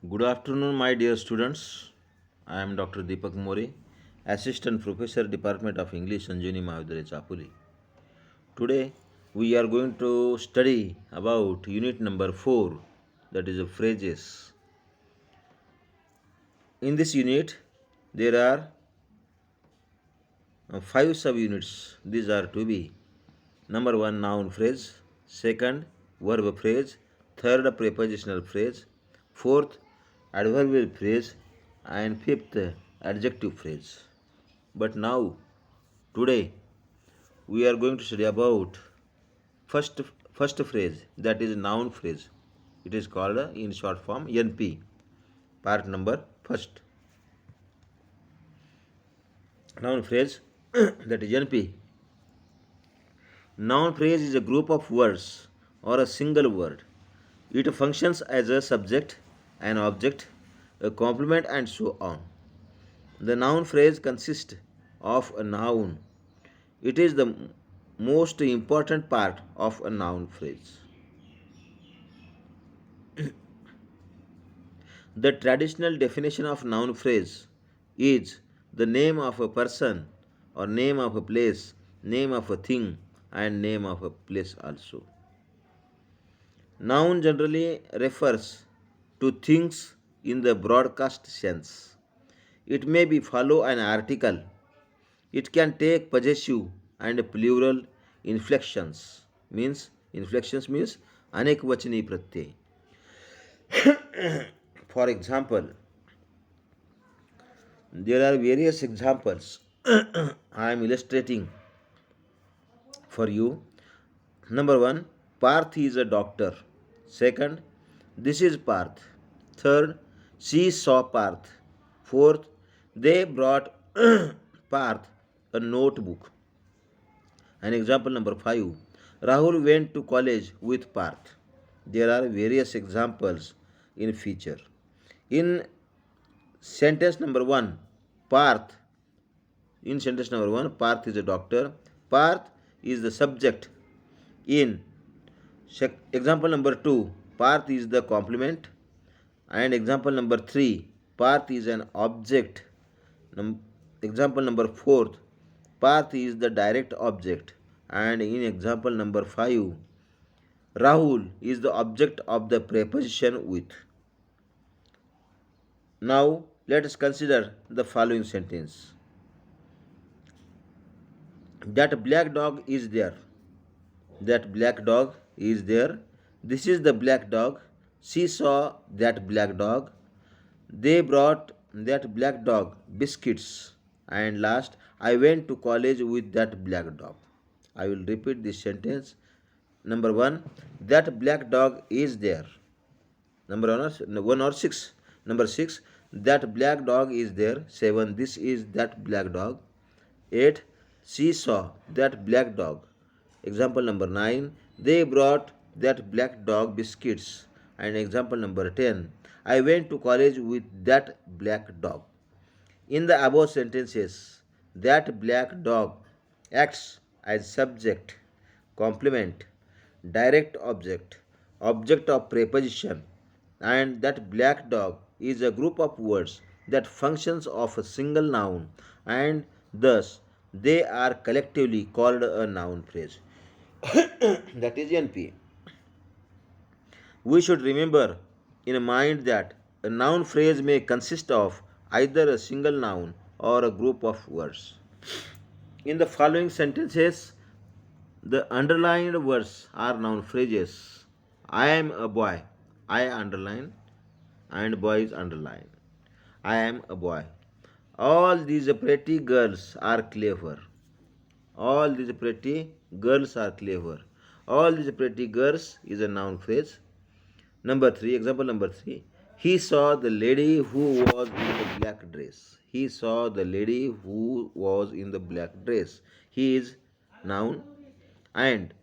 Good afternoon, my dear students. I am Dr. Deepak Mori, Assistant Professor, Department of English, Sanjuni Mahavidyalaya, Chapuli. Today, we are going to study about unit number 4, that is phrases. In this unit, there are 5 subunits. These are to be: number 1, noun phrase; second, verb phrase; third, prepositional phrase; fourth, adverbial phrase; and fifth, adjective phrase. But now, today, we are going to study about first first phrase, that is noun phrase. It is called in short form NP. Part number first. Noun phrase that is NP. Noun phrase is a group of words or a single word. It functions as a subject, an object, a complement, and so on. The noun phrase consists of a noun. It is the most important part of a noun phrase. The traditional definition of noun phrase is the name of a person or name of a place, name of a thing, and name of a place also. Noun generally refers to things in the broadcast sense. It may be follow an article. It can take possessive and plural inflections. Means anekvachani pratyay. For example, there are various examples I am illustrating for you. Number 1, Parth is a doctor. Second, this is Parth. Third, she saw Parth. Fourth, they brought Parth a notebook. And example number 5, Rahul went to college with Parth. There are various examples in future. In sentence number 1, Parth. In sentence number 1, Parth is a doctor. Parth is the subject. In example number 2, Parth is the complement. And example number 3, Parth is an object. Example number 4, Parth is the direct object. And in example number 5, Rahul is the object of the preposition with. Now let us consider the following sentence. That black dog is there. That black dog is there. This is the black dog. She saw that black dog. They brought that black dog biscuits. And last, I went to college with that black dog. I will repeat this sentence. Number 1, that black dog is there. Number 1 or 6. Number 6, that black dog is there. 7, this is that black dog. 8, she saw that black dog. Example number 9, they brought that black dog biscuits. And example number 10, I went to college with that black dog. In the above sentences, that black dog acts as subject, complement, direct object, object of preposition, and that black dog is a group of words that functions of a single noun, and thus they are collectively called a noun phrase. That is NP. We should remember in mind that a noun phrase may consist of either a single noun or a group of words. In the following sentences, the underlined words are noun phrases. I am a boy. I underline and boy is underlined. I am a boy. All these pretty girls are clever. All these pretty girls are clever. All these pretty girls is a noun phrase. Number 3, example number 3. He saw the lady who was in the black dress. He saw the lady who was in the black dress. He is noun, and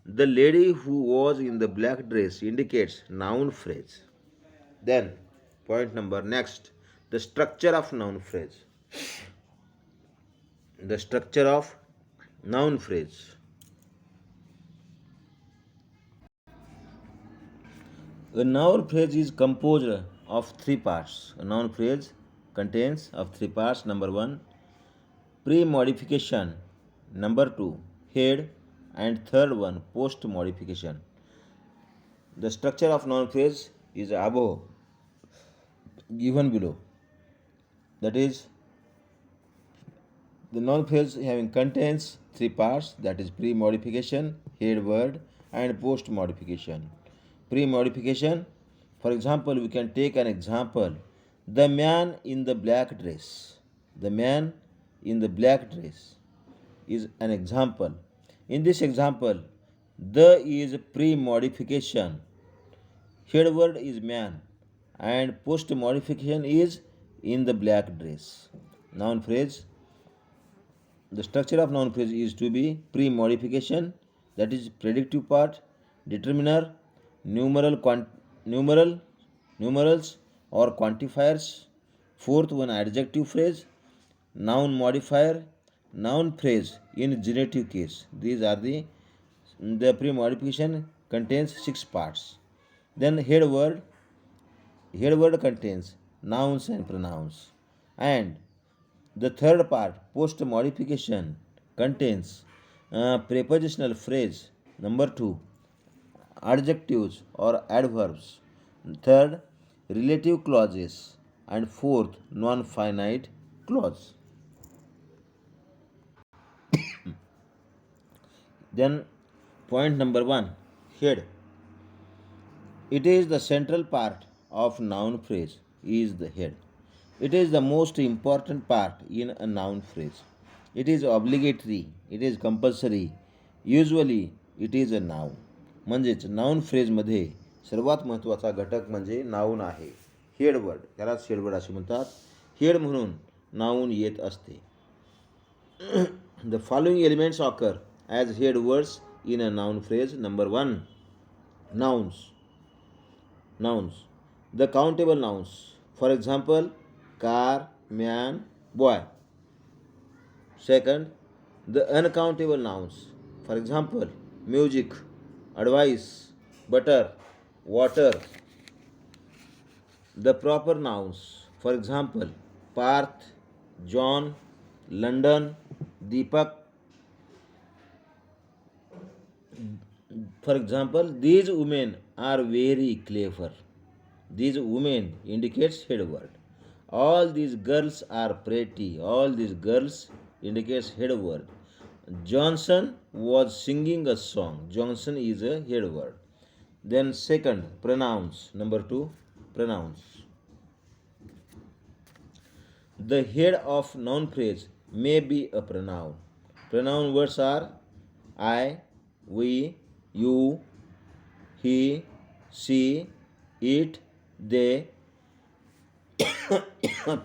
the lady who was in the black dress indicates noun phrase. Then, point number next, the structure of noun phrase. The structure of noun phrase. A noun phrase is composed of three parts. A noun phrase contains of three parts. Number one, pre-modification. Number two, head, and third one, post-modification. The structure of noun phrase is above given below. That is, the noun phrase having contains three parts, that is pre-modification, head word, and post-modification. Pre-modification, for example, we can take an example. The man in the black dress. The man in the black dress is an example. In this example, the is pre-modification. Head word is man, and post-modification is in the black dress. Noun phrase, the structure of noun phrase is to be pre-modification, that is predictive part, determiner, numeral, numerals or quantifiers. Fourth one, adjective phrase, noun modifier, noun phrase in genitive case. These are the pre-modification contains six parts. Then head word contains nouns and pronouns, and the third part, post modification, contains prepositional phrase. Number two, adjectives or adverbs. Third, relative clauses. And fourth, non finite clause. Then, point number one, head. It is the central part of noun phrase, is the head. It is the most important part in a noun phrase. It is obligatory, it is compulsory. Usually it is a noun. म्हणजेच noun फ्रेजमध्ये सर्वात महत्त्वाचा घटक म्हणजे noun आहे. Headword, त्यालाच headword असे म्हणतात. Head म्हणून नाउन येत असते. The following elements occur as head words in a noun phrase. Number one, nouns. Nouns. The countable nouns. For example, car, man, boy. Second, the uncountable nouns. For example, music, advice, butter, water. The proper nouns. For example, Parth, John, London, Deepak. For example, these women are very clever. These women indicates head word. All these girls are pretty. All these girls indicates head word. Johnson was singing a song. Johnson is a head word. Then second, pronouns. Number two, pronouns. The head of noun phrase may be a pronoun. Pronoun words are I, we, you, he, she, it, they.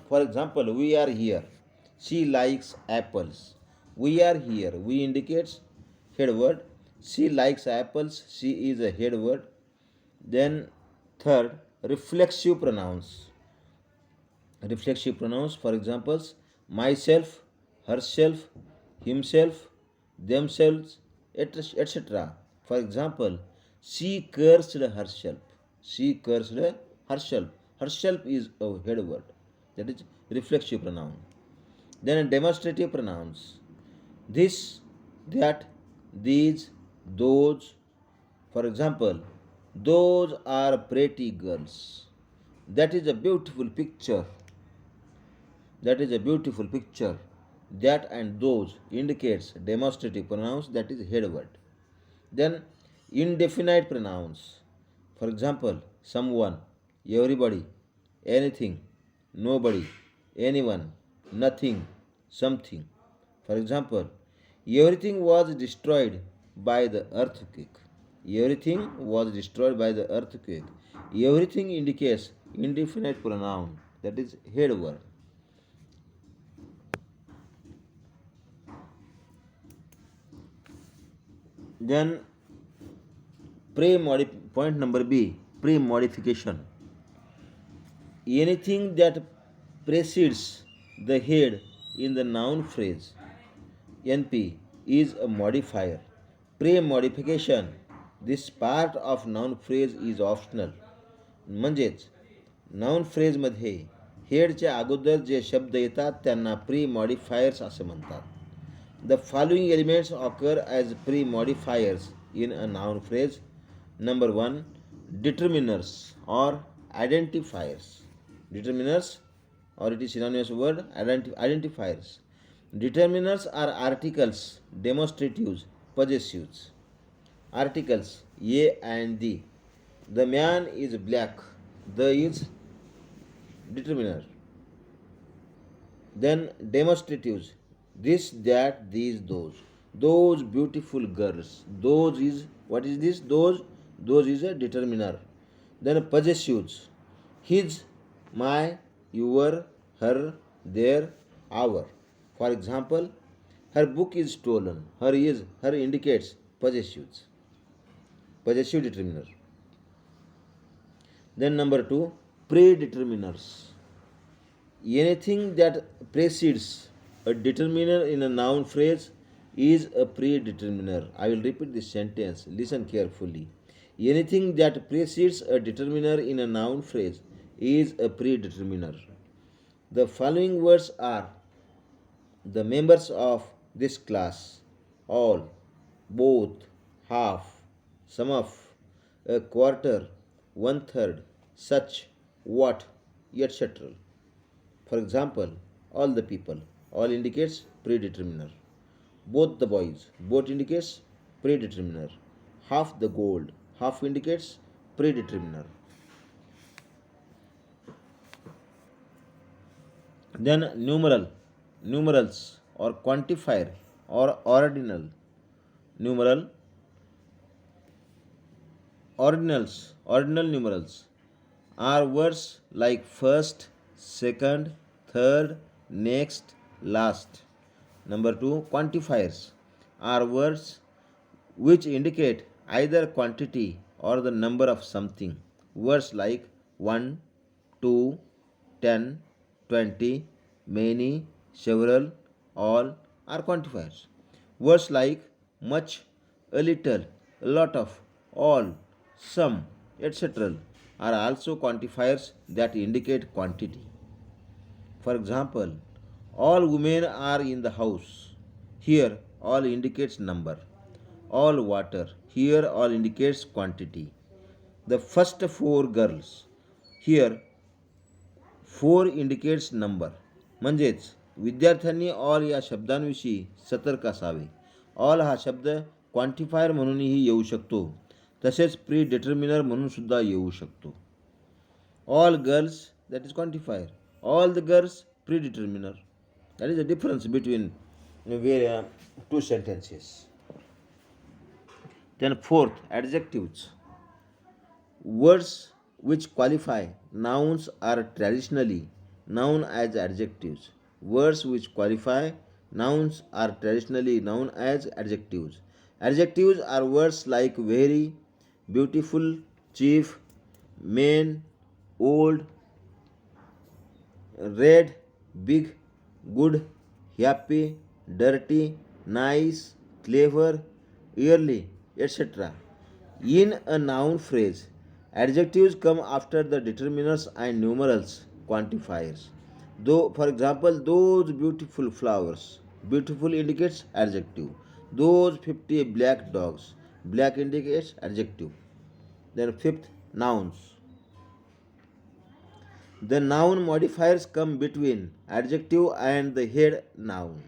For example, we are here. She likes apples. We are here. We indicates head word. She likes apples. She is a head word. Then third, reflexive pronouns. Reflexive pronouns, for examples, myself, herself, himself, themselves, etc. For example, she cursed herself. She cursed herself. Herself is a head word. That is reflexive pronoun. Then demonstrative pronouns. This, that, these, those. For example, those are pretty girls. That is a beautiful picture. That is a beautiful picture. That and those indicates demonstrative pronouns, that is head word. Then indefinite pronouns. For example, someone, everybody, anything, nobody, anyone, nothing, something. For example, everything was destroyed by the earthquake. Everything was destroyed by the earthquake. Everything indicates indefinite pronoun, that is head word. Then point number B, pre-modification. Anything that precedes the head in the noun phrase NP is a modifier. Pre-modification, this part of noun phrase is optional. म्हणजेच noun फ्रेजमध्ये हेडच्या अगोदर जे शब्द येतात त्यांना pre modifiers असे म्हणतात. The following elements occur as pre modifiers in a noun phrase. Number 1, determiners or identifiers. Determiners, or it is synonymous word, identifiers. Determiners are articles, demonstratives, possessives. Articles a and the. The man is black. The is determiner. Then demonstratives, this, that, these, those. Those beautiful girls. Those is, what is this? Those is a determiner. Then possessives, his, my, your, her, their, our. For example, her book is stolen. Her indicates possessives. Possessive determiner. Then number 2, predeterminers. Anything that precedes a determiner in a noun phrase is a predeterminer. I will repeat this sentence. Listen carefully. Anything that precedes a determiner in a noun phrase is a predeterminer. The following words are the members of this class: all, both, half, some of, a quarter, one third, such, what, etc. For example, all the people. All indicates predeterminer. Both the boys. Both indicates predeterminer. Half the gold. Half indicates predeterminer. Then numerals or quantifier or ordinal. Numeral, ordinal numerals are words like first, second, third, next, last. Number 2, quantifiers are words which indicate either quantity or the number of something. Words like 1, 2, 10, 20, many, several, all are quantifiers. Words like much, a little, a lot of, all, some, etc. are also quantifiers that indicate quantity. For example, all women are in the house. Here, all indicates number. All water. Here, all indicates quantity. The first 4 girls. Here, 4 indicates number. म्हणजेच विद्यार्थ्यांनी all या शब्दांविषयी सतर्क असावे. All हा शब्द quantifier म्हणूनही येऊ शकतो, तसेच प्री डिटर्मिनर म्हणून सुद्धा येऊ शकतो. All girls, that is quantifier. All the girls, predeterminer. That is the difference between two sentences. Then fourth, adjectives. Words which qualify nouns are traditionally known as adjectives. Words which qualify nouns are traditionally known as adjectives. Adjectives are words like very, beautiful, chief, main, old, red, big, good, happy, dirty, nice, clever, early, etc. In a noun phrase, adjectives come after the determiners and numerals, quantifiers. Though, for example, those beautiful flowers. Beautiful indicates adjective. Those 50 black dogs. Black indicates adjective. Then fifth, nouns. The noun modifiers come between adjective and the head noun.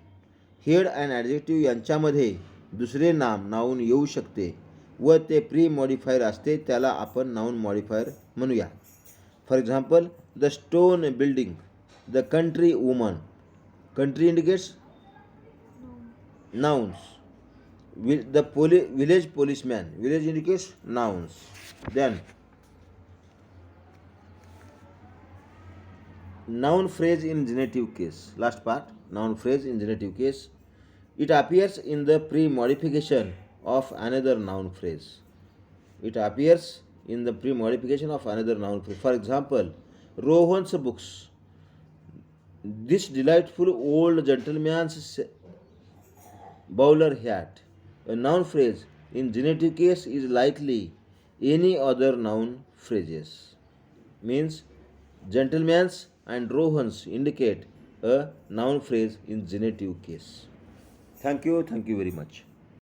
Head and adjective यांच्यामध्ये दुसरे noun येऊ शकते व ते pre modifier असते, त्याला आपण noun modifier म्हणूया. For example, the stone building, the country woman. Country indicates nouns. The village policeman. Village indicates nouns. Then noun phrase in genitive case. Last part, noun phrase in genitive case. It appears in the pre-modification of another noun phrase. It appears in the pre-modification of another noun phrase. For example, Rohan's books. This delightful old gentleman's bowler hat. A noun phrase in genitive case is likely any other noun phrases. Means Gentlemen's and Rohan's indicate a noun phrase in genitive case. Thank you very much.